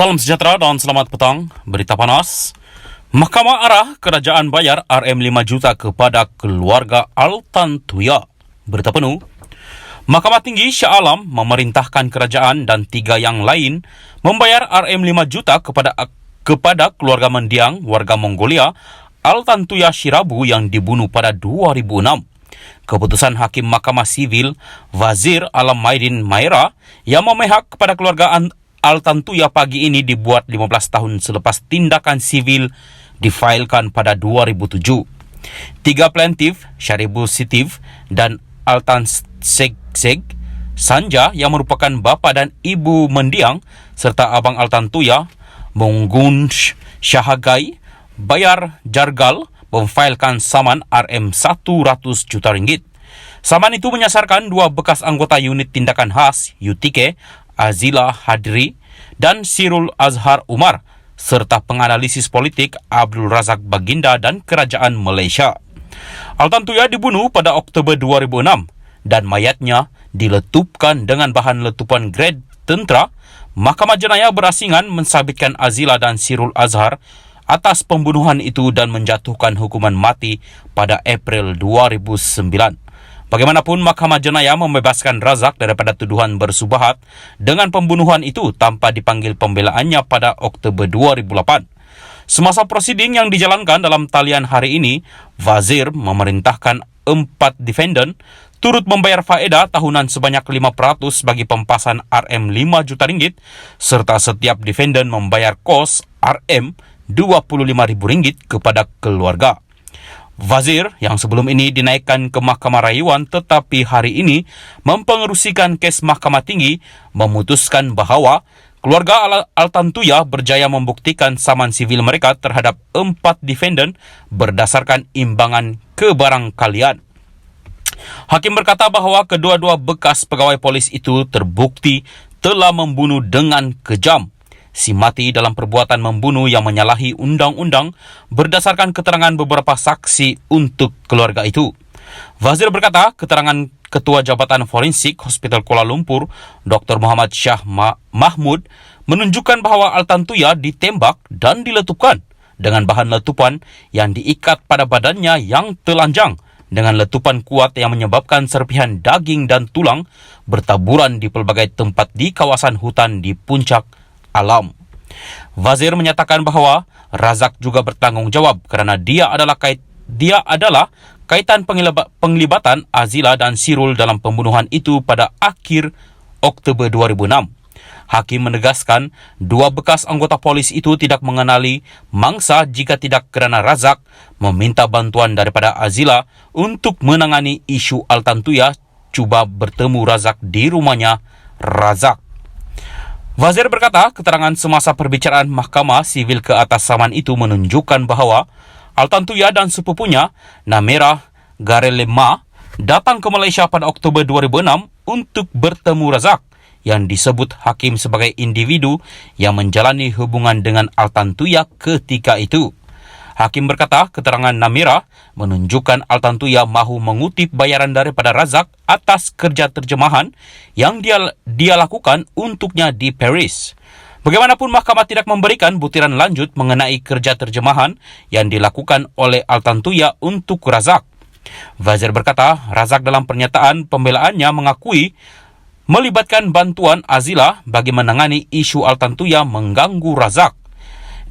Salam sejahtera dan selamat petang. Berita panas. Mahkamah arah kerajaan bayar RM5 juta kepada keluarga Altantuya. Berita penuh. Mahkamah Tinggi Shah Alam memerintahkan kerajaan dan 3 yang lain membayar RM5 juta kepada keluarga mendiang warga Mongolia Altantuya Shirabu yang dibunuh pada 2006. Keputusan Hakim Mahkamah Sivil Wazir Alam Maidin Maera yang memihak kepada keluarga Altantuya pagi ini dibuat 15 tahun selepas tindakan sivil difailkan pada 2007. 3 plaintiff, Sharibu Sitiv dan Altan Seg Sanja yang merupakan bapa dan ibu mendiang serta abang Altantuya, Monggun Syahagai, Bayar Jargal memfailkan saman RM100 juta ringgit. Saman itu menyasarkan 2 bekas anggota unit tindakan khas UTK, Azila Hadri dan Sirul Azhar Umar serta penganalisis politik Abdul Razak Baginda dan Kerajaan Malaysia. Altantuya dibunuh pada Oktober 2006 dan mayatnya diletupkan dengan bahan letupan grade tentera. Mahkamah Jenayah berasingan mensabitkan Azila dan Sirul Azhar atas pembunuhan itu dan menjatuhkan hukuman mati pada April 2009. Bagaimanapun, Mahkamah Jenayah membebaskan Razak daripada tuduhan bersubahat dengan pembunuhan itu tanpa dipanggil pembelaannya pada Oktober 2008. Semasa prosiding yang dijalankan dalam talian hari ini, Wazir memerintahkan 4 defendant turut membayar faedah tahunan sebanyak 5% bagi pempasan RM5 juta ringgit serta setiap defendant membayar kos RM25,000 kepada keluarga. Wazir yang sebelum ini dinaikkan ke Mahkamah Rayuan tetapi hari ini mempengerusikan kes Mahkamah Tinggi memutuskan bahawa keluarga Altantuya berjaya membuktikan saman sivil mereka terhadap 4 defendant berdasarkan imbangan kebarangkalian. Hakim berkata bahawa kedua-dua bekas pegawai polis itu terbukti telah membunuh dengan kejam. Si mati dalam perbuatan membunuh yang menyalahi undang-undang berdasarkan keterangan beberapa saksi untuk keluarga itu. Wazir berkata keterangan Ketua Jabatan Forensik Hospital Kuala Lumpur, Dr. Muhammad Shah Mahmud, menunjukkan bahawa Altantuya ditembak dan diletupkan dengan bahan letupan yang diikat pada badannya yang telanjang dengan letupan kuat yang menyebabkan serpihan daging dan tulang bertaburan di pelbagai tempat di kawasan hutan di puncak alam. Wazir menyatakan bahawa Razak juga bertanggungjawab kerana dia adalah kaitan penglibatan Azila dan Sirul dalam pembunuhan itu pada akhir Oktober 2006. Hakim menegaskan 2 bekas anggota polis itu tidak mengenali mangsa jika tidak kerana Razak meminta bantuan daripada Azila untuk menangani isu Altantuya cuba bertemu Razak di rumahnya Razak. Wazir berkata keterangan semasa perbicaraan Mahkamah Sivil ke atas saman itu menunjukkan bahawa Altantuya dan sepupunya Namera Garelema datang ke Malaysia pada Oktober 2006 untuk bertemu Razak yang disebut hakim sebagai individu yang menjalani hubungan dengan Altantuya ketika itu. Hakim berkata keterangan Namera menunjukkan Altantuya mahu mengutip bayaran daripada Razak atas kerja terjemahan yang dia lakukan untuknya di Paris. Bagaimanapun, mahkamah tidak memberikan butiran lanjut mengenai kerja terjemahan yang dilakukan oleh Altantuya untuk Razak. Wazir berkata Razak dalam pernyataan pembelaannya mengakui melibatkan bantuan Azila bagi menangani isu Altantuya mengganggu Razak.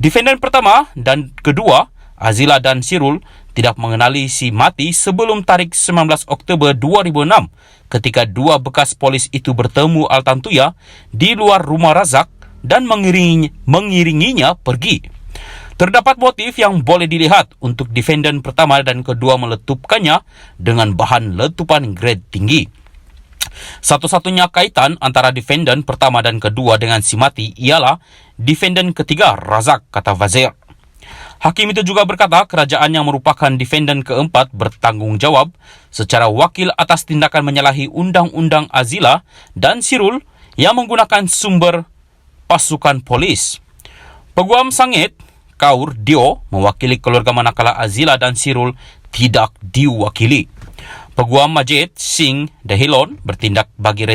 Defendant pertama dan kedua, Azila dan Sirul, tidak mengenali si mati sebelum tarikh 19 Oktober 2006 ketika 2 bekas polis itu bertemu Altantuya di luar rumah Razak dan mengiringinya pergi. Terdapat motif yang boleh dilihat untuk defendant pertama dan kedua meletupkannya dengan bahan letupan grade tinggi. Satu-satunya kaitan antara defendant pertama dan kedua dengan si mati ialah defendant ketiga Razak, kata Wazir. Hakim itu juga berkata kerajaan yang merupakan defendant keempat bertanggungjawab secara wakil atas tindakan menyalahi undang-undang Azila dan Sirul yang menggunakan sumber pasukan polis. Peguam Sangit Kaur Dio mewakili keluarga manakala Azila dan Sirul tidak diwakili. Peguam Majid Singh Dahilon bertindak bagi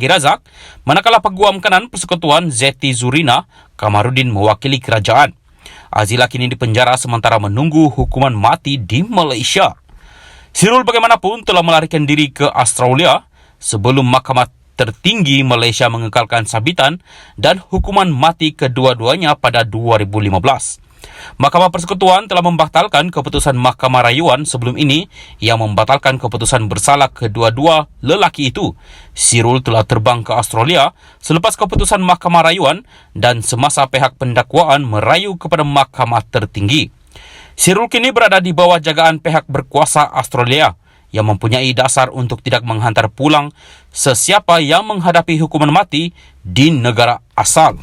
Razak, manakala Peguam Kanan Persekutuan Zeti Zurina Kamarudin mewakili kerajaan. Azila kini dipenjara sementara menunggu hukuman mati di Malaysia. Sirul bagaimanapun telah melarikan diri ke Australia sebelum Mahkamah Tertinggi Malaysia mengekalkan sabitan dan hukuman mati kedua-duanya pada 2015. Mahkamah Persekutuan telah membatalkan keputusan Mahkamah Rayuan sebelum ini yang membatalkan keputusan bersalah kedua-dua lelaki itu. Sirul telah terbang ke Australia selepas keputusan Mahkamah Rayuan dan semasa pihak pendakwaan merayu kepada Mahkamah Tertinggi. Sirul kini berada di bawah jagaan pihak berkuasa Australia yang mempunyai dasar untuk tidak menghantar pulang sesiapa yang menghadapi hukuman mati di negara asal.